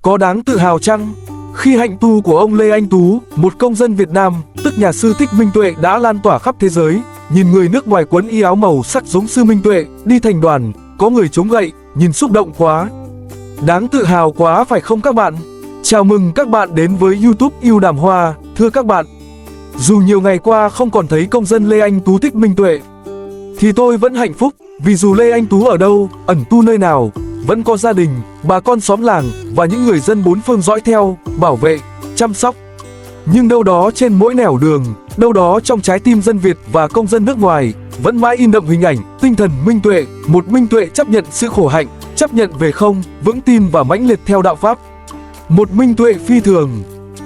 Có đáng tự hào chăng? Khi hạnh tu của ông Lê Anh Tú, một công dân Việt Nam, tức nhà sư Thích Minh Tuệ đã lan tỏa khắp thế giới, nhìn người nước ngoài quấn y áo màu sắc giống sư Minh Tuệ, đi thành đoàn, có người chống gậy, nhìn xúc động quá. Đáng tự hào quá phải không các bạn? Chào mừng các bạn đến với YouTube Yêu Đàm Hoa, thưa các bạn. Dù nhiều ngày qua không còn thấy công dân Lê Anh Tú Thích Minh Tuệ, thì tôi vẫn hạnh phúc, vì dù Lê Anh Tú ở đâu, ẩn tu nơi nào, vẫn có gia đình, bà con xóm làng và những người dân bốn phương dõi theo, bảo vệ, chăm sóc. Nhưng đâu đó trên mỗi nẻo đường, đâu đó trong trái tim dân Việt và công dân nước ngoài, vẫn mãi in đậm hình ảnh, tinh thần Minh Tuệ, một Minh Tuệ chấp nhận sự khổ hạnh, chấp nhận về không, vững tin và mãnh liệt theo đạo Pháp. Một Minh Tuệ phi thường,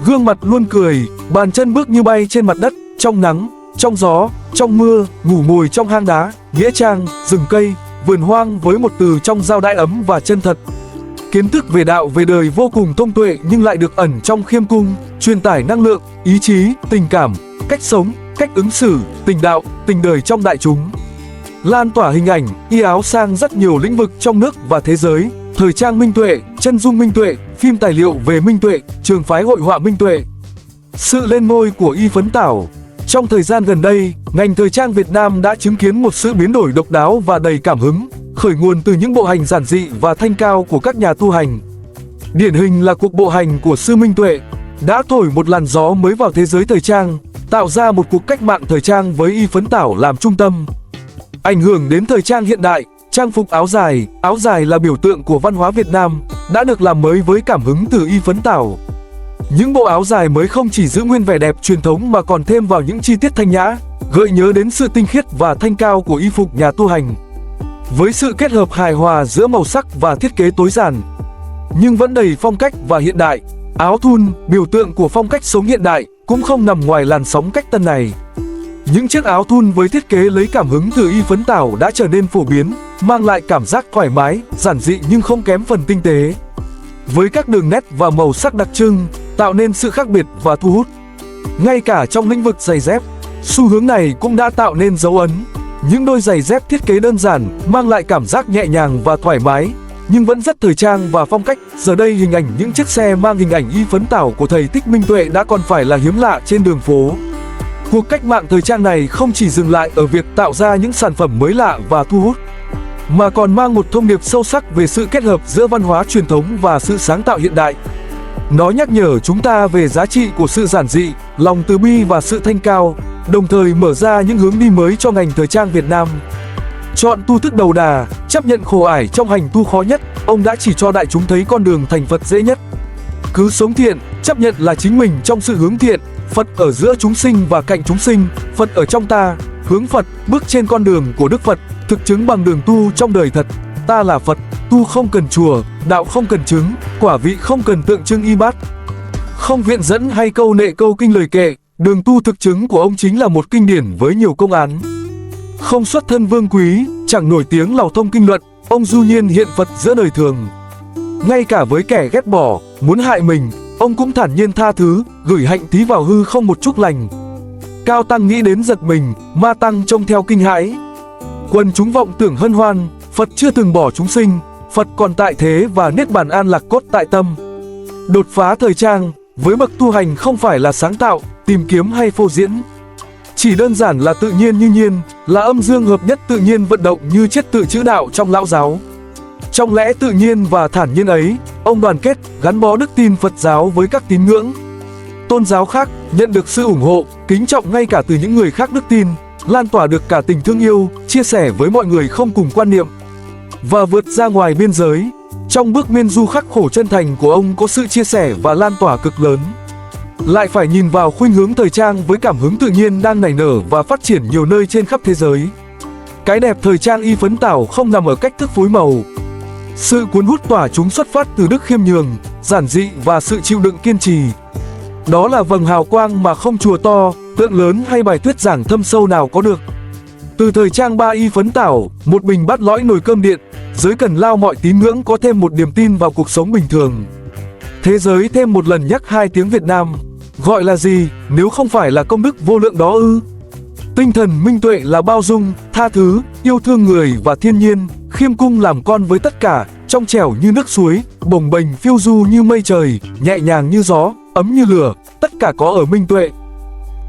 gương mặt luôn cười, bàn chân bước như bay trên mặt đất, trong nắng, trong gió, trong mưa, ngủ ngồi trong hang đá, nghĩa trang, rừng cây, vườn hoang với một từ trong giao đãi ấm và chân thật. Kiến thức về đạo về đời vô cùng thông tuệ nhưng lại được ẩn trong khiêm cung, truyền tải năng lượng, ý chí, tình cảm, cách sống, cách ứng xử, tình đạo, tình đời trong đại chúng. Lan tỏa hình ảnh, y áo sang rất nhiều lĩnh vực trong nước và thế giới, thời trang Minh Tuệ, chân dung Minh Tuệ, phim tài liệu về Minh Tuệ, trường phái hội họa Minh Tuệ. Sự lên ngôi của Y Phấn Tảo. Trong thời gian gần đây, ngành thời trang Việt Nam đã chứng kiến một sự biến đổi độc đáo và đầy cảm hứng, khởi nguồn từ những bộ hành giản dị và thanh cao của các nhà tu hành. Điển hình là cuộc bộ hành của sư Minh Tuệ đã thổi một làn gió mới vào thế giới thời trang, tạo ra một cuộc cách mạng thời trang với Y Phấn Tảo làm trung tâm. Ảnh hưởng đến thời trang hiện đại, trang phục áo dài là biểu tượng của văn hóa Việt Nam, đã được làm mới với cảm hứng từ Y Phấn Tảo. Những bộ áo dài mới không chỉ giữ nguyên vẻ đẹp truyền thống mà còn thêm vào những chi tiết thanh nhã, gợi nhớ đến sự tinh khiết và thanh cao của y phục nhà tu hành. Với sự kết hợp hài hòa giữa màu sắc và thiết kế tối giản, nhưng vẫn đầy phong cách và hiện đại, áo thun, biểu tượng của phong cách sống hiện đại, cũng không nằm ngoài làn sóng cách tân này. Những chiếc áo thun với thiết kế lấy cảm hứng từ Y Phấn Tảo đã trở nên phổ biến, mang lại cảm giác thoải mái, giản dị nhưng không kém phần tinh tế. Với các đường nét và màu sắc đặc trưng, tạo nên sự khác biệt và thu hút. Ngay cả trong lĩnh vực giày dép, xu hướng này cũng đã tạo nên dấu ấn. Những đôi giày dép thiết kế đơn giản, mang lại cảm giác nhẹ nhàng và thoải mái, nhưng vẫn rất thời trang và phong cách. Giờ đây hình ảnh những chiếc xe mang hình ảnh Y Phấn Tảo của thầy Thích Minh Tuệ đã còn phải là hiếm lạ trên đường phố. Cuộc cách mạng thời trang này không chỉ dừng lại ở việc tạo ra những sản phẩm mới lạ và thu hút, mà còn mang một thông điệp sâu sắc về sự kết hợp giữa văn hóa truyền thống và sự sáng tạo hiện đại. Nó nhắc nhở chúng ta về giá trị của sự giản dị, lòng từ bi và sự thanh cao, đồng thời mở ra những hướng đi mới cho ngành thời trang Việt Nam. Chọn tu thức đầu đà, chấp nhận khổ ải trong hành tu khó nhất, ông đã chỉ cho đại chúng thấy con đường thành Phật dễ nhất. Cứ sống thiện, chấp nhận là chính mình trong sự hướng thiện, Phật ở giữa chúng sinh và cạnh chúng sinh, Phật ở trong ta, hướng Phật, bước trên con đường của Đức Phật, thực chứng bằng đường tu trong đời thật. Ta là Phật, tu không cần chùa, đạo không cần chứng, quả vị không cần tượng trưng y bát. Không viện dẫn hay câu nệ câu kinh lời kệ, đường tu thực chứng của ông chính là một kinh điển với nhiều công án. Không xuất thân vương quý, chẳng nổi tiếng lầu thông kinh luận, ông du nhiên hiện Phật giữa đời thường. Ngay cả với kẻ ghét bỏ, muốn hại mình, ông cũng thản nhiên tha thứ, gửi hạnh thí vào hư không một chút lành. Cao tăng nghĩ đến giật mình, ma tăng trông theo kinh hãi. Quần chúng vọng tưởng hân hoan, Phật chưa từng bỏ chúng sinh, Phật còn tại thế và niết bàn an lạc cốt tại tâm. Đột phá thời trang, với bậc tu hành không phải là sáng tạo, tìm kiếm hay phô diễn. Chỉ đơn giản là tự nhiên như nhiên, là âm dương hợp nhất tự nhiên vận động như chiết tự chữ đạo trong lão giáo. Trong lẽ tự nhiên và thản nhiên ấy, ông đoàn kết, gắn bó đức tin Phật giáo với các tín ngưỡng tôn giáo khác, nhận được sự ủng hộ, kính trọng ngay cả từ những người khác đức tin, lan tỏa được cả tình thương yêu, chia sẻ với mọi người không cùng quan niệm, và vượt ra ngoài biên giới. Trong bước miên du khắc khổ chân thành của ông có sự chia sẻ và lan tỏa cực lớn. Lại phải nhìn vào khuynh hướng thời trang với cảm hứng tự nhiên đang nảy nở và phát triển nhiều nơi trên khắp thế giới. Cái đẹp thời trang Y Phấn Tảo không nằm ở cách thức phối màu. Sự cuốn hút tỏa chúng xuất phát từ đức khiêm nhường, giản dị và sự chịu đựng kiên trì. Đó là vầng hào quang mà không chùa to, tượng lớn hay bài thuyết giảng thâm sâu nào có được. Từ thời trang ba Y Phấn Tảo, một bình bát lõi nồi cơm điện, giới cần lao mọi tín ngưỡng có thêm một niềm tin vào cuộc sống bình thường. Thế giới thêm một lần nhắc hai tiếng Việt Nam. Gọi là gì nếu không phải là công đức vô lượng đó ư? Tinh thần Minh Tuệ là bao dung, tha thứ, yêu thương người và thiên nhiên, khiêm cung làm con với tất cả, trong trong trẻo như nước suối, bồng bềnh phiêu du như mây trời, nhẹ nhàng như gió, ấm như lửa, tất cả có ở Minh Tuệ.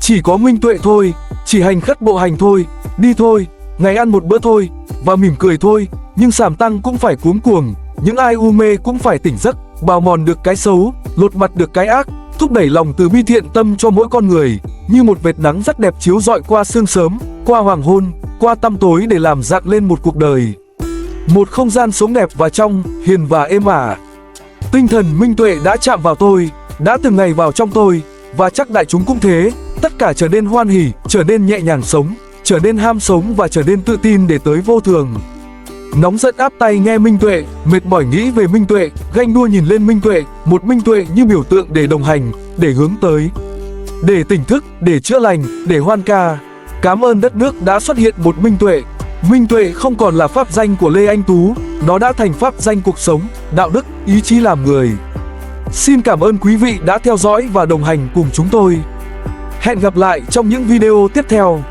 Chỉ có Minh Tuệ thôi, chỉ hành khất bộ hành thôi, đi thôi, ngày ăn một bữa thôi, và mỉm cười thôi, nhưng sàm tăng cũng phải cuống cuồng, những ai u mê cũng phải tỉnh giấc, bào mòn được cái xấu, lột mặt được cái ác, thúc đẩy lòng từ bi thiện tâm cho mỗi con người, như một vệt nắng rất đẹp chiếu rọi qua sương sớm, qua hoàng hôn, qua tăm tối để làm rạng lên một cuộc đời. Một không gian sống đẹp và trong, hiền và êm ả. Tinh thần Minh Tuệ đã chạm vào tôi, đã từng ngày vào trong tôi, và chắc đại chúng cũng thế, tất cả trở nên hoan hỉ, trở nên nhẹ nhàng sống, trở nên ham sống và trở nên tự tin để tới vô thường. Nóng giận áp tay nghe Minh Tuệ, mệt mỏi nghĩ về Minh Tuệ, ganh đua nhìn lên Minh Tuệ, một Minh Tuệ như biểu tượng để đồng hành, để hướng tới, để tỉnh thức, để chữa lành, để hoan ca. Cảm ơn đất nước đã xuất hiện một Minh Tuệ. Minh Tuệ không còn là pháp danh của Lê Anh Tú, nó đã thành pháp danh cuộc sống, đạo đức, ý chí làm người. Xin cảm ơn quý vị đã theo dõi và đồng hành cùng chúng tôi. Hẹn gặp lại trong những video tiếp theo.